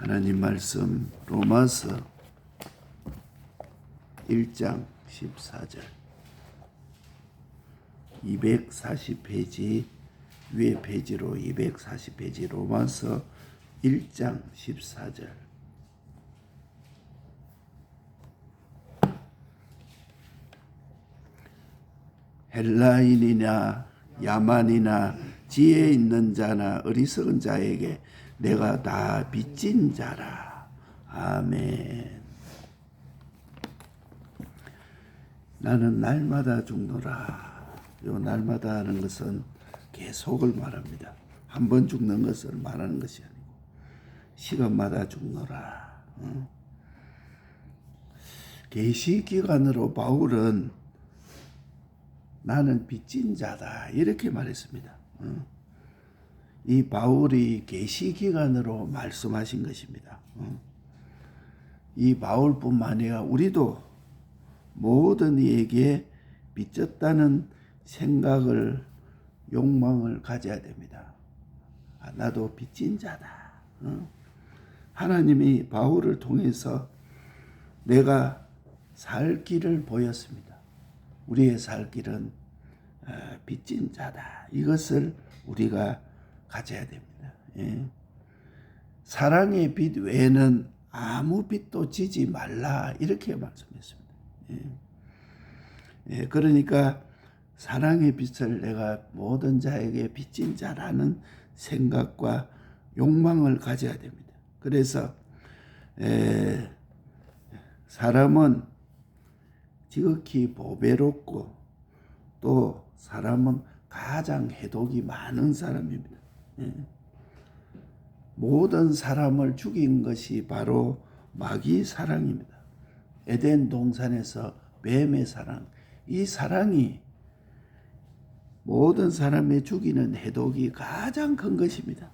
하나님 말씀 로마서 1장 14절 240페이지 위에 페이지로 240페이지 로마서 1장 14절 헬라인이나 야만이나 지혜 있는 자나 어리석은 자에게 내가 다 빚진 자라. 아멘. 나는 날마다 죽노라. 요 날마다 하는 것은 계속을 말합니다. 한 번 죽는 것을 말하는 것이 아니고 시간마다 죽노라. 계시 기간으로 바울은 나는 빚진 자다 이렇게 말했습니다. 이 바울이 계시 기간으로 말씀하신 것입니다. 이 바울뿐만 아니라 우리도 모든 이에게 빚졌다는 생각을 욕망을 가져야 됩니다. 나도 빚진 자다. 하나님이 바울을 통해서 내가 살 길을 보였습니다. 우리의 살 길은 빚진 자다. 이것을 우리가 가져야 됩니다. 예. 사랑의 빚 외에는 아무 빚도 지지 말라 이렇게 말씀했습니다. 예. 그러니까 사랑의 빚을 내가 모든 자에게 빚진 자라는 생각과 욕망을 가져야 됩니다. 그래서 사람은 지극히 보배롭고 또 사람은 가장 해독이 많은 사람입니다. 모든 사람을 죽인 것이 바로 마귀 사랑입니다. 에덴 동산에서 뱀의 사랑, 이 사랑이 모든 사람의 죽이는 해독이 가장 큰 것입니다.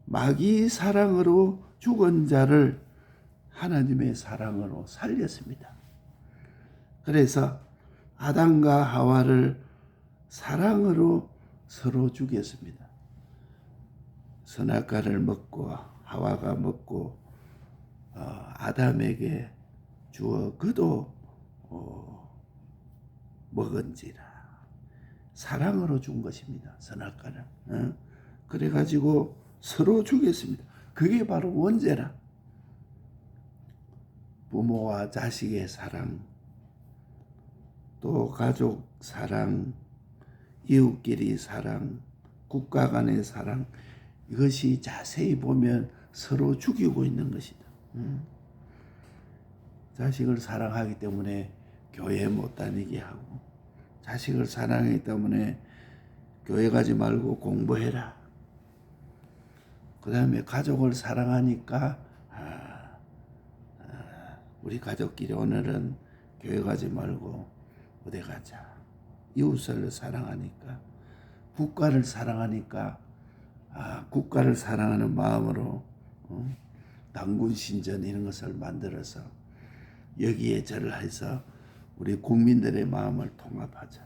마귀 사랑으로 죽은 자를 하나님의 사랑으로 살렸습니다. 그래서 아담과 하와를 사랑으로 서로 죽였습니다. 선악과를 먹고 하와가 먹고 아담에게 주어 그도 먹은지라. 사랑으로 준 것입니다. 선악과를. 그래가지고 서로 죽였습니다. 그게 바로 원죄라. 부모와 자식의 사랑, 또 가족 사랑, 이웃끼리 사랑, 국가 간의 사랑, 이것이 자세히 보면 서로 죽이고 있는 것이다. 자식을 사랑하기 때문에 교회 못 다니게 하고, 자식을 사랑하기 때문에 교회 가지 말고 공부해라. 그 다음에 가족을 사랑하니까 우리 가족끼리 오늘은 교회 가지 말고 어디 가자. 이웃을 사랑하니까, 국가를 사랑하니까 국가를 사랑하는 마음으로 당군 신전 이런 것을 만들어서 여기에 절을 해서 우리 국민들의 마음을 통합하자.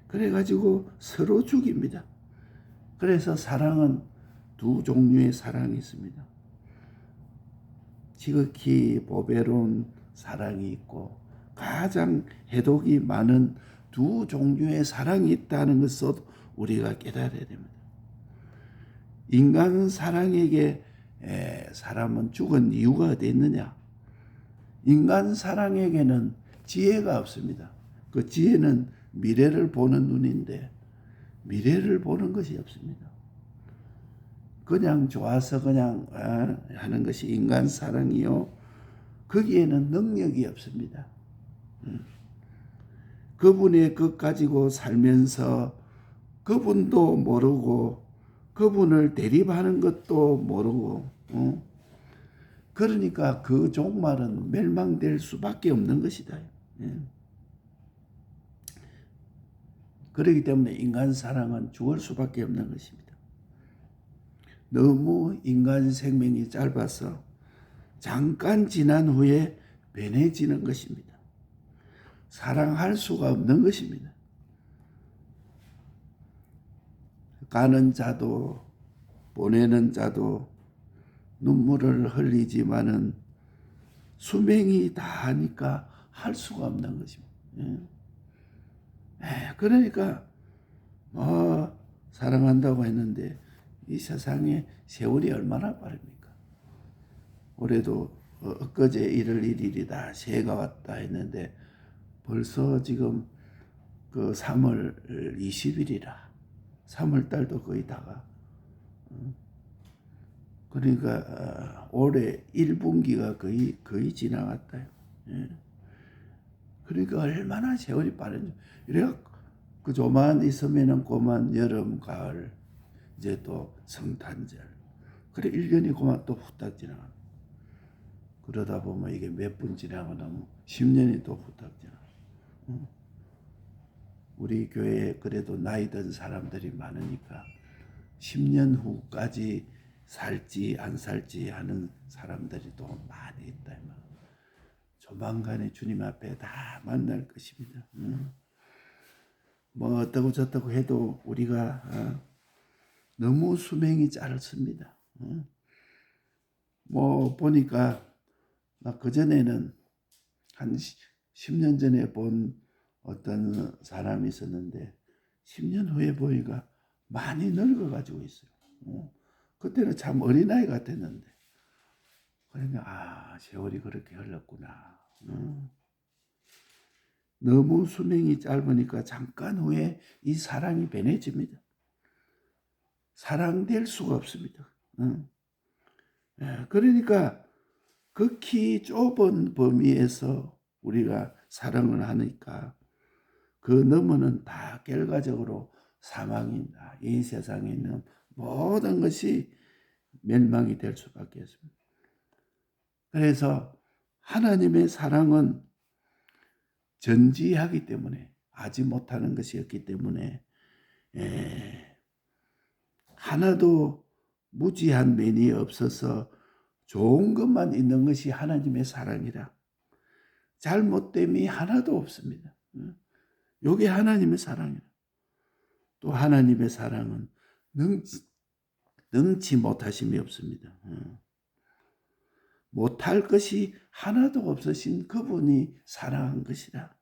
그래가지고 서로 죽입니다. 그래서 사랑은 두 종류의 사랑이 있습니다. 지극히 보배로운 사랑이 있고 가장 해독이 많은 두 종류의 사랑이 있다는 것을 우리가 깨달아야 됩니다. 인간 사랑에게 사람은 죽은 이유가 어디 있느냐? 인간 사랑에게는 지혜가 없습니다. 그 지혜는 미래를 보는 눈인데 미래를 보는 것이 없습니다. 그냥 좋아서 그냥 하는 것이 인간 사랑이요. 거기에는 능력이 없습니다. 그분의 것 가지고 살면서 그분도 모르고 그분을 대립하는 것도 모르고 그러니까 그 종말은 멸망될 수밖에 없는 것이다. 그렇기 때문에 인간 사랑은 죽을 수밖에 없는 것입니다. 너무 인간 생명이 짧아서 잠깐 지난 후에 변해지는 것입니다. 사랑할 수가 없는 것입니다. 가는 자도 보내는 자도 눈물을 흘리지만은 수명이 다하니까 할 수가 없는 것입니다. 그러니까 사랑한다고 했는데 이 세상에 세월이 얼마나 빠릅니까? 올해도 엊그제 1월 1일이다 새해가 왔다 했는데 벌써 지금 그 3월 20일이라 3월 달도 거의 다가. 그러니까 올해 1분기가 거의 지나갔다요. 그러니까 얼마나 세월이 빠른지. 이래가 그 조만 있으면은 고만 여름, 가을, 이제 또 성탄절. 그래 1년이 고만 또 후딱 지나가. 그러다 보면 이게 몇 분 지나고 나면 10년이 또 후딱 지나가. 우리 교회에 그래도 나이 든 사람들이 많으니까 10년 후까지 살지 안 살지 하는 사람들이 또 많이 있다. 조만간에 주님 앞에 다 만날 것입니다. 뭐 어떠고 저떠고 해도 우리가 너무 수명이 짧습니다. 뭐 보니까 나 그전에는 한 10년 전에 본 어떤 사람이 있었는데 10년 후에 보니까 많이 늙어가지고 있어요. 그때는 참 어린아이 같았는데 그러니까 세월이 그렇게 흘렀구나. 너무 수명이 짧으니까 잠깐 후에 이 사랑이 변해집니다. 사랑될 수가 없습니다. 그러니까 극히 좁은 범위에서 우리가 사랑을 하니까 그 너머는 다 결과적으로 사망입니다. 이 세상에 있는 모든 것이 멸망이 될 수밖에 없습니다. 그래서 하나님의 사랑은 전지하기 때문에 하지 못하는 것이었기 때문에 하나도 무지한 면이 없어서 좋은 것만 있는 것이 하나님의 사랑이라. 잘못됨이 하나도 없습니다. 이게 하나님의 사랑이라. 또 하나님의 사랑은 능치 못하심이 없습니다. 못할 것이 하나도 없으신 그분이 사랑한 것이라.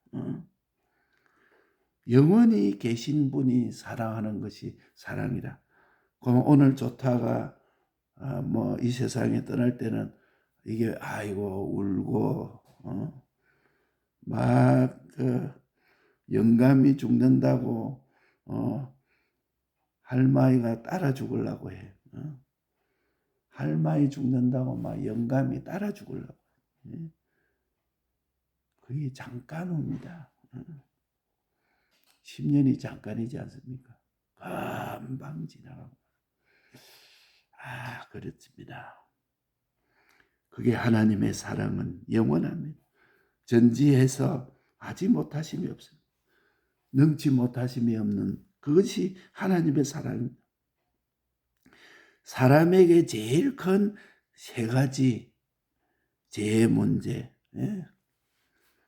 영원히 계신 분이 사랑하는 것이 사랑이라. 그럼 오늘 좋다가 뭐 이 세상에 떠날 때는 이게 아이고 울고 막 영감이 죽는다고 할머니가 따라 죽으려고 해. 할머니 죽는다고 막 영감이 따라 죽으려고 해. 그게 잠깐 옵니다. 10년이 잠깐이지 않습니까? 금방 지나가고. 그렇습니다. 그게 하나님의 사랑은 영원합니다. 전지해서 하지 못하심이 없습니다. 능치 못하심이 없는 그것이 하나님의 사랑입니다. 사람에게 제일 큰 세 가지 죄의 문제.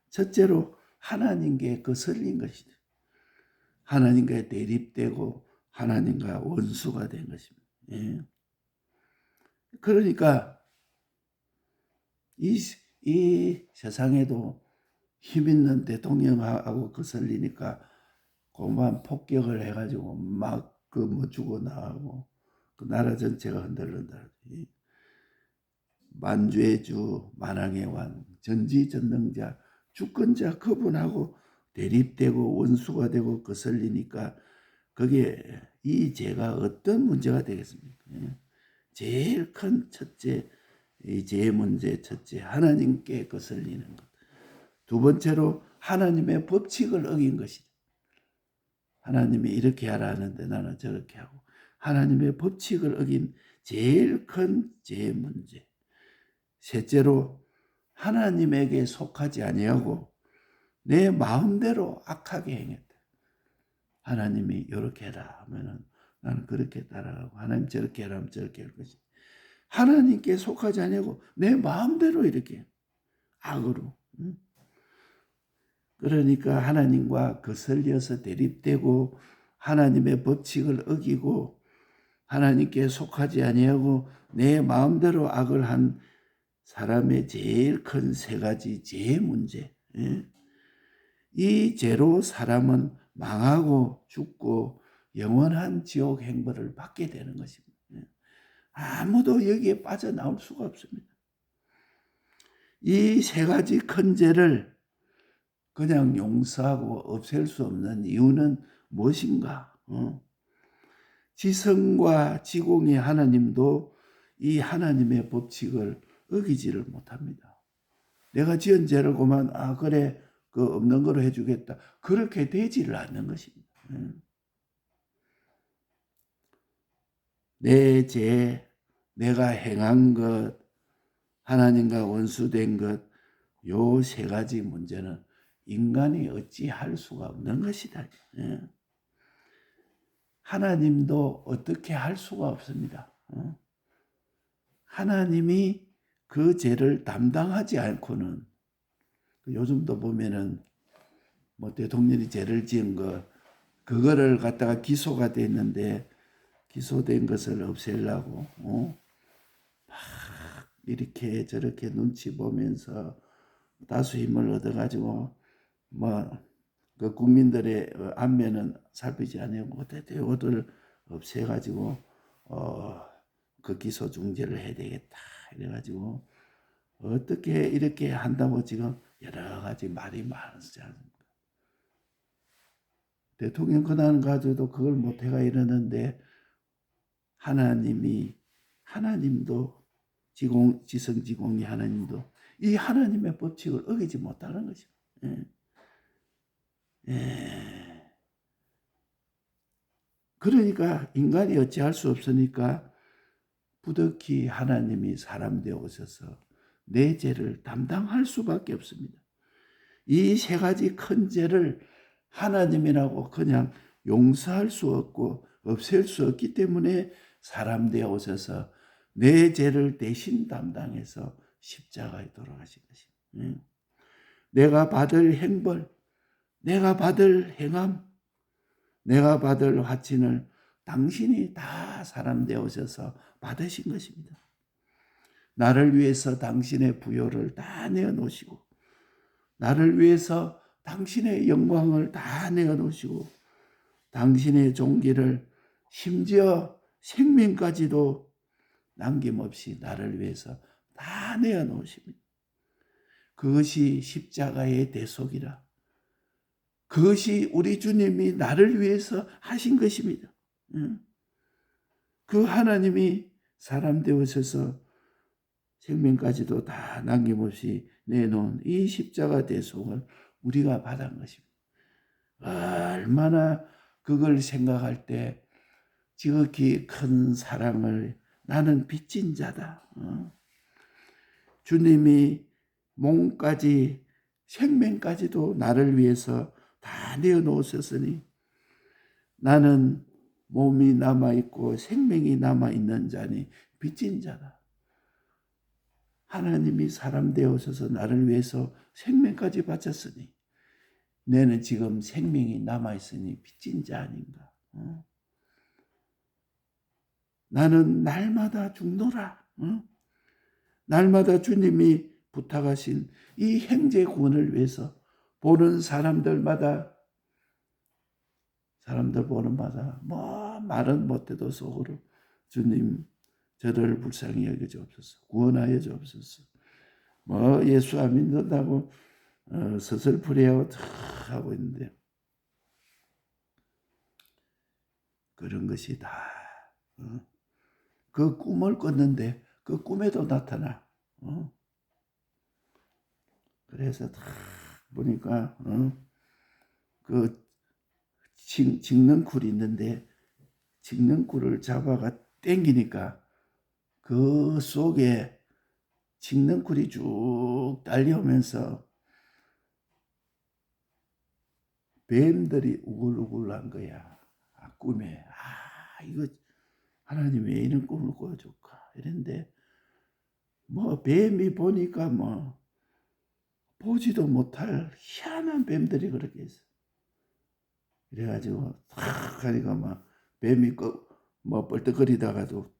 첫째로 하나님께 거슬린 것이죠. 하나님과 대립되고 하나님과 원수가 된 것입니다. 그러니까 이 세상에도 힘 있는 대통령하고 거슬리니까 그만 폭격을 해가지고 막 죽어나가고 그 나라 전체가 흔들린다. 만주의 주 만왕의 왕 전지전능자 주권자 그분하고 대립되고 원수가 되고 거슬리니까 그게 이 죄가 어떤 문제가 되겠습니까? 제일 큰 첫째 이 죄의 문제 첫째 하나님께 거슬리는 것. 두 번째로 하나님의 법칙을 어긴 것이죠. 하나님이 이렇게 하라 하는데 나는 저렇게 하고 하나님의 법칙을 어긴 제일 큰 죄의 문제. 셋째로 하나님에게 속하지 아니하고 내 마음대로 악하게 행했다. 하나님이 이렇게 해라 하면은 나는 그렇게 따라가고 하나님 저렇게 해라 하면 저렇게 할 것이다. 하나님께 속하지 아니하고 내 마음대로 이렇게 악으로. 그러니까 하나님과 거슬려서 대립되고 하나님의 법칙을 어기고 하나님께 속하지 아니하고 내 마음대로 악을 한 사람의 제일 큰 세 가지 죄의 문제. 이 죄로 사람은 망하고 죽고 영원한 지옥 행벌을 받게 되는 것입니다. 아무도 여기에 빠져나올 수가 없습니다. 이 세 가지 큰 죄를 그냥 용서하고 없앨 수 없는 이유는 무엇인가? 지성과 지공의 하나님도 이 하나님의 법칙을 어기지를 못합니다. 내가 지은 죄를 고만 그래 그 없는 거로 해주겠다. 그렇게 되지를 않는 것입니다. 내 죄, 내가 행한 것, 하나님과 원수된 것, 요 세 가지 문제는 인간이 어찌할 수가 없는 것이다. 하나님도 어떻게 할 수가 없습니다. 하나님이 그 죄를 담당하지 않고는, 요즘도 보면은 뭐 대통령이 죄를 지은 거 그거를 갖다가 기소가 됐는데 기소된 것을 없애려고 막 이렇게 저렇게 눈치 보면서 다수 힘을 얻어가지고 뭐 그 국민들의 안면은 살피지 아니하고 대대오들 없애가지고 그 기소 중재를 해야 되겠다 이래가지고 어떻게 이렇게 한다고 지금 여러 가지 말이 많지 않습니까? 대통령 권한 가지고도 그걸 못해가 이러는데 하나님도 지성지공의 하나님도 이 하나님의 법칙을 어기지 못하는 것입니다. 그러니까 인간이 어찌할 수 없으니까 부득이 하나님이 사람 되어 오셔서 내 죄를 담당할 수밖에 없습니다. 이 세 가지 큰 죄를 하나님이라고 그냥 용서할 수 없고 없앨 수 없기 때문에 사람 되어 오셔서 내 죄를 대신 담당해서 십자가에 돌아가신 것입니다. 내가 받을 행벌, 내가 받을 행함, 내가 받을 화친을 당신이 다 사람 되어 오셔서 받으신 것입니다. 나를 위해서 당신의 부요를 다 내어놓으시고 나를 위해서 당신의 영광을 다 내어놓으시고 당신의 종기를 심지어 생명까지도 남김없이 나를 위해서 다 내어놓으십니다. 그것이 십자가의 대속이라. 그것이 우리 주님이 나를 위해서 하신 것입니다. 그 하나님이 사람 되어셔서 생명까지도 다 남김없이 내놓은 이 십자가 대속을 우리가 받은 것입니다. 얼마나 그걸 생각할 때 지극히 큰 사랑을 나는 빚진 자다. 주님이 몸까지 생명까지도 나를 위해서 다 내어놓으셨으니 나는 몸이 남아있고 생명이 남아있는 자니 빚진 자다. 하나님이 사람 되어서서 나를 위해서 생명까지 바쳤으니 너는 지금 생명이 남아있으니 빚진 자 아닌가. 나는 날마다 죽노라. 날마다 주님이 부탁하신 이 형제 구원을 위해서 보는 사람들 보는 마다 뭐 말은 못해도 속으로 주님 저를 불쌍히 여겨 주옵소서. 구원하여 주옵소서. 뭐 예수 안 믿는다고 서슬프레하고 하고 있는데 그런 것이 다 그 꿈을 꿨는데 그 꿈에도 나타나. 그래서 다 보니까 그 직능쿨이 있는데 직능쿨을 잡아가 당기니까 그 속에 직능쿨이 쭉 달려오면서 뱀들이 우글우글한 거야. 꿈에. 이거 하나님 왜 이런 꿈을 꿔줄까? 이랬는데 뭐 뱀이 보니까 뭐 보지도 못할 희한한 뱀들이 그렇게 있어. 그래가지고 탁 하니까 막 뱀이 뭐 뻘떡거리다가도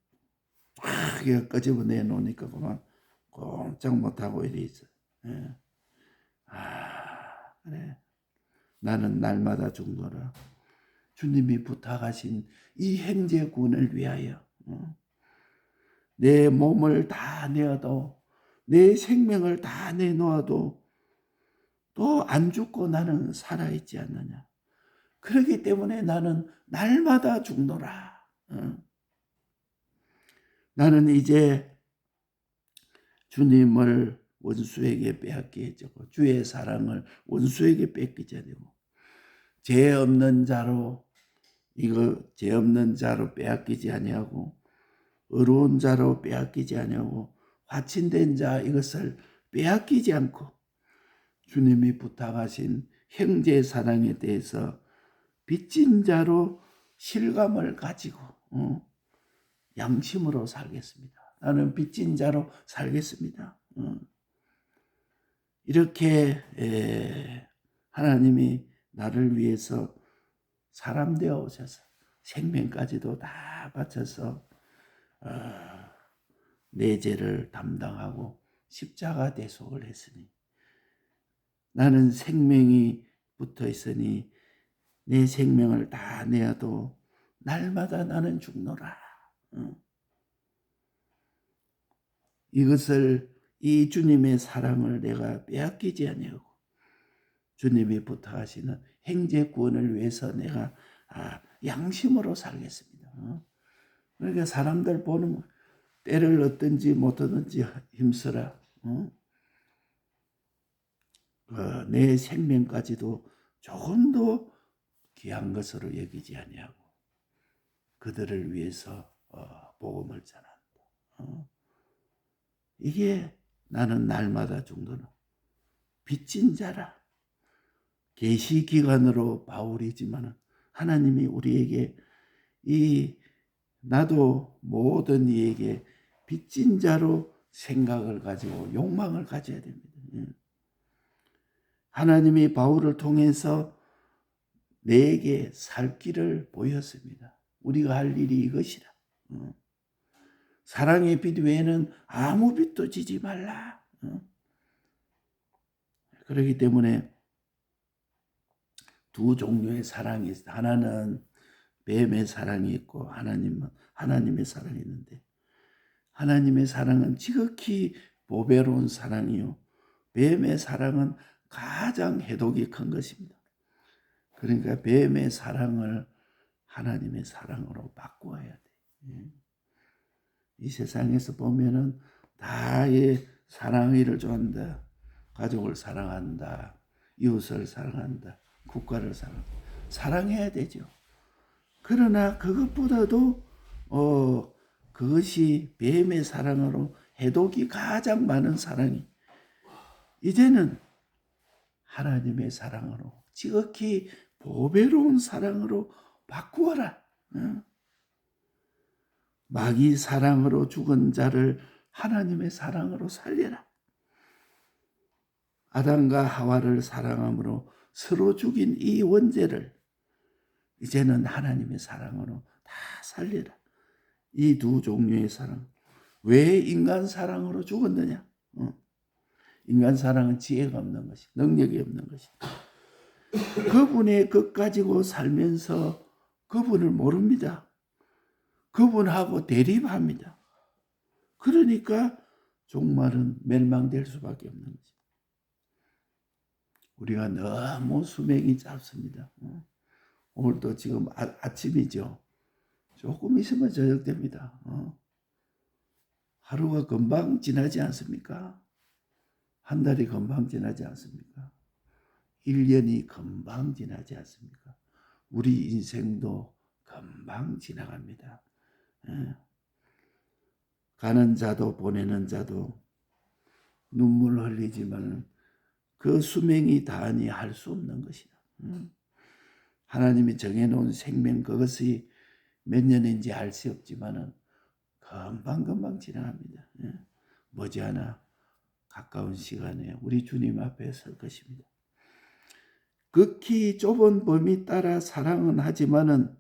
막 이거 끄집어내 놓으니까 그만 꼼짝 못하고 이래 있어. 예. 그래. 나는 날마다 죽노라. 주님이 부탁하신 이 행제군을 위하여 내 몸을 다 내어도 내 생명을 다 내놓아도 또 안 죽고 나는 살아있지 않느냐. 그렇기 때문에 나는 날마다 죽노라. 나는 이제 주님을 원수에게 빼앗기게 되고 주의 사랑을 원수에게 뺏기게 되고 죄 없는 자로 빼앗기지 아니하고 의로운 자로 빼앗기지 아니하고 화친된 자 이것을 빼앗기지 않고 주님이 부탁하신 형제 사랑에 대해서 빚진 자로 실감을 가지고 양심으로 살겠습니다. 나는 빚진 자로 살겠습니다. 이렇게 하나님이 나를 위해서 사람 되어 오셔서 생명까지도 다 바쳐서 내 죄를 담당하고 십자가 대속을 했으니 나는 생명이 붙어 있으니 내 생명을 다 내어도 날마다 나는 죽노라. 이것을 이 주님의 사랑을 내가 빼앗기지 아니하고 주님이 부탁하시는 행제 구원을 위해서 내가 양심으로 살겠습니다. 그러니까 사람들 보는 때를 얻든지 못 얻든지 힘쓰라. 내 생명까지도 조금도 귀한 것으로 여기지 아니하고 그들을 위해서 복음을 전한다. 이게 나는 날마다 죽노라. 빚진 자라. 계시 기간으로 바울이지만 하나님이 우리에게 나도 모든 이에게 빚진 자로 생각을 가지고 욕망을 가져야 됩니다. 하나님이 바울을 통해서 내게 살 길을 보였습니다. 우리가 할 일이 이것이라. 사랑의 빚 외에는 아무 빚도 지지 말라. 그렇기 때문에 두 종류의 사랑이 있어. 하나는 뱀의 사랑이 있고 하나님의 사랑이 있는데 하나님의 사랑은 지극히 보배로운 사랑이요. 뱀의 사랑은 가장 해독이 큰 것입니다. 그러니까 뱀의 사랑을 하나님의 사랑으로 바꾸어야 돼. 이 세상에서 보면은 다 사랑의를 좋아한다. 가족을 사랑한다. 이웃을 사랑한다. 국가를 사랑해야 되죠. 그러나 그것보다도 그것이 뱀의 사랑으로 해독이 가장 많은 사랑이 이제는 하나님의 사랑으로 지극히 보배로운 사랑으로 바꾸어라. 마귀 사랑으로 죽은 자를 하나님의 사랑으로 살려라. 아담과 하와를 사랑함으로 서로 죽인 이 원죄를 이제는 하나님의 사랑으로 다 살려라. 이 두 종류의 사랑. 왜 인간 사랑으로 죽었느냐? 인간 사랑은 지혜가 없는 것이, 능력이 없는 것이. 그분의 것 가지고 살면서 그분을 모릅니다. 그분하고 대립합니다. 그러니까 종말은 멸망될 수밖에 없는 거죠. 우리가 너무 수명이 짧습니다. 오늘도 지금 아침이죠. 조금 있으면 저녁 됩니다. 하루가 금방 지나지 않습니까? 한 달이 금방 지나지 않습니까? 1년이 금방 지나지 않습니까? 우리 인생도 금방 지나갑니다. 가는 자도 보내는 자도 눈물 흘리지만 그 수명이 다하니 할 수 없는 것이다. 하나님이 정해놓은 생명 그것이 몇 년인지 알 수 없지만은 금방 지나갑니다. 머지않아 가까운 시간에 우리 주님 앞에 설 것입니다. 극히 좁은 범위 따라 사랑은 하지만은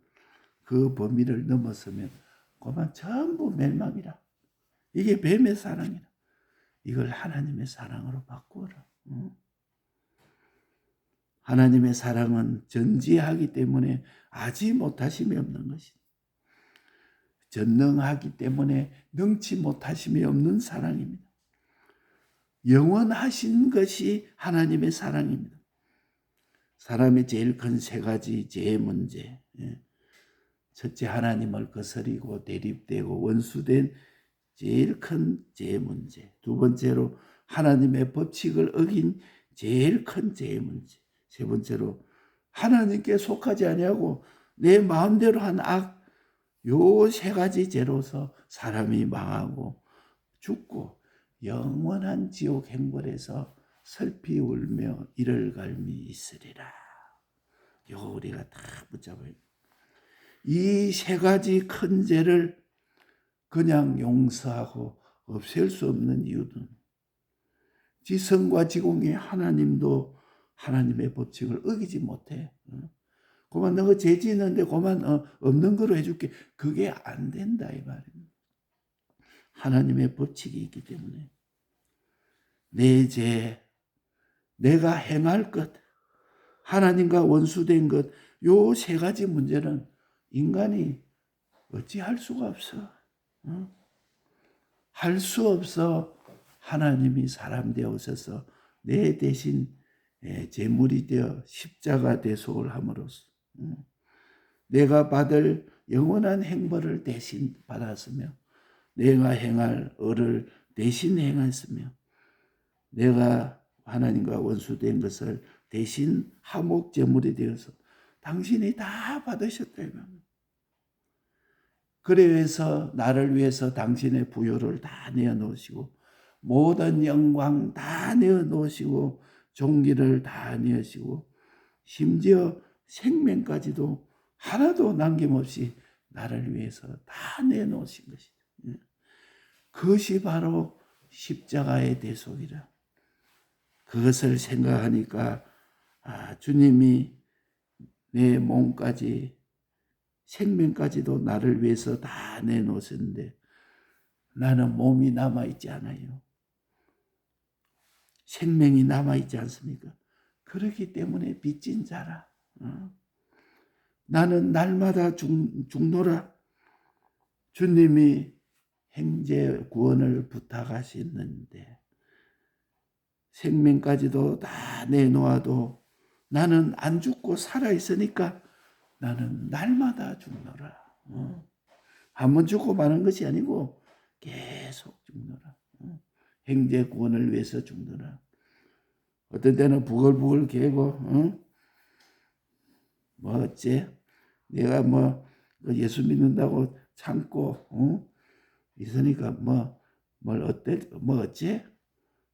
그 범위를 넘어서면 그만 전부 멸망이라. 이게 뱀의 사랑이라. 이걸 하나님의 사랑으로 바꾸어라. 하나님의 사랑은 전지하기 때문에 아지 못하심이 없는 것이다. 전능하기 때문에 능치 못하심이 없는 사랑입니다. 영원하신 것이 하나님의 사랑입니다. 사람의 제일 큰 세 가지 죄의 문제. 첫째, 하나님을 거스리고 대립되고 원수된 제일 큰 죄의 문제. 두 번째로 하나님의 법칙을 어긴 제일 큰 죄의 문제. 세 번째로 하나님께 속하지 아니하고 내 마음대로 한 악. 요 세 가지 죄로서 사람이 망하고 죽고 영원한 지옥 행벌에서 슬피 울며 이를 갈미 있으리라. 요 우리가 다 붙잡아요. 이 세 가지 큰 죄를 그냥 용서하고 없앨 수 없는 이유는 지성과 지공의 하나님도 하나님의 법칙을 어기지 못해. 그만 너가 죄 짓는데 그만 없는 거로 해줄게. 그게 안 된다 이 말입니다. 하나님의 법칙이 있기 때문에 내 죄, 내가 행할 것, 하나님과 원수된 것, 요 세 가지 문제는 인간이 어찌할 수가 없어. 할 수 없어. 하나님이 사람 되어 오셔서 내 대신 제물이 되어 십자가 대속을 함으로써 내가 받을 영원한 행벌을 대신 받았으며 내가 행할 을을 대신 행했으며 내가 하나님과 원수된 것을 대신 화목 제물이 되어서 당신이 다 받으셨다. 그래서 나를 위해서 당신의 부요를 다 내어놓으시고 모든 영광 다 내어놓으시고 종기를 다 내으시고 심지어 생명까지도 하나도 남김없이 나를 위해서 다 내놓으신 것이죠. 그것이 바로 십자가의 대속이라. 그것을 생각하니까 주님이 내 몸까지 생명까지도 나를 위해서 다 내놓으셨는데 나는 몸이 남아있지 않아요. 생명이 남아있지 않습니까? 그렇기 때문에 빚진 자라. 나는 날마다 죽노라. 주님이 행제 구원을 부탁하시는데 생명까지도 다 내놓아도 나는 안 죽고 살아있으니까 나는 날마다 죽노라. 한 번 죽고 마는 것이 아니고 계속 죽노라. 행제 구원을 위해서 죽노라. 어떤 때는 부글부글 개고 뭐 어째 내가 뭐 예수 믿는다고 참고 있으니까 뭘 어째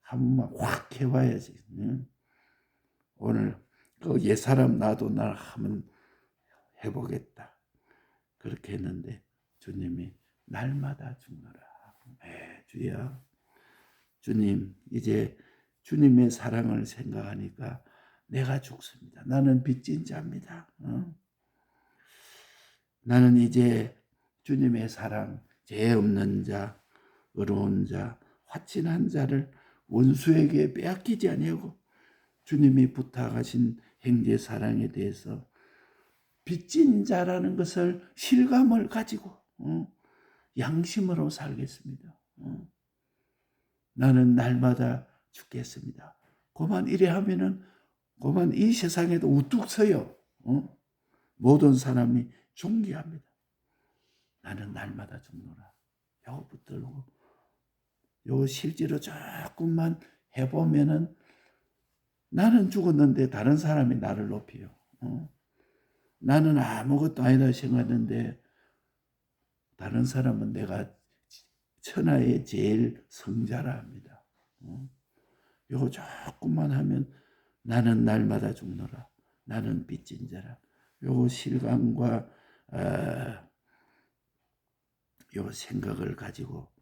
한번 확 해봐야지. 오늘 그 옛사람 나도 날 한번 해보겠다. 그렇게 했는데 주님이 날마다 죽노라. 주여, 주님, 이제 주님의 사랑을 생각하니까 내가 죽습니다. 나는 빚진 자입니다. 나는 이제 주님의 사랑, 죄 없는 자, 의로운 자, 화친한 자를 원수에게 빼앗기지 아니하고 주님이 부탁하신 행제 사랑에 대해서 빚진 자라는 것을 실감을 가지고 양심으로 살겠습니다. 나는 날마다 죽겠습니다. 그만 이래 하면은 그만 이 세상에도 우뚝 서요. 모든 사람이 존귀합니다. 나는 날마다 죽노라. 요거 붙들고 요거 실제로 조금만 해보면은 나는 죽었는데 다른 사람이 나를 높여요. 나는 아무것도 아니다 생각했는데 다른 사람은 내가 천하의 제일 성자라 합니다. 요거 조금만 하면 나는 날마다 죽노라. 나는 빚진 자라. 요 실감과 요 생각을 가지고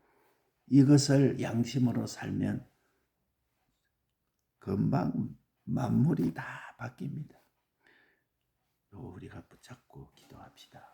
이것을 양심으로 살면 금방 만물이 다 바뀝니다. 요 우리가 붙잡고 기도합시다.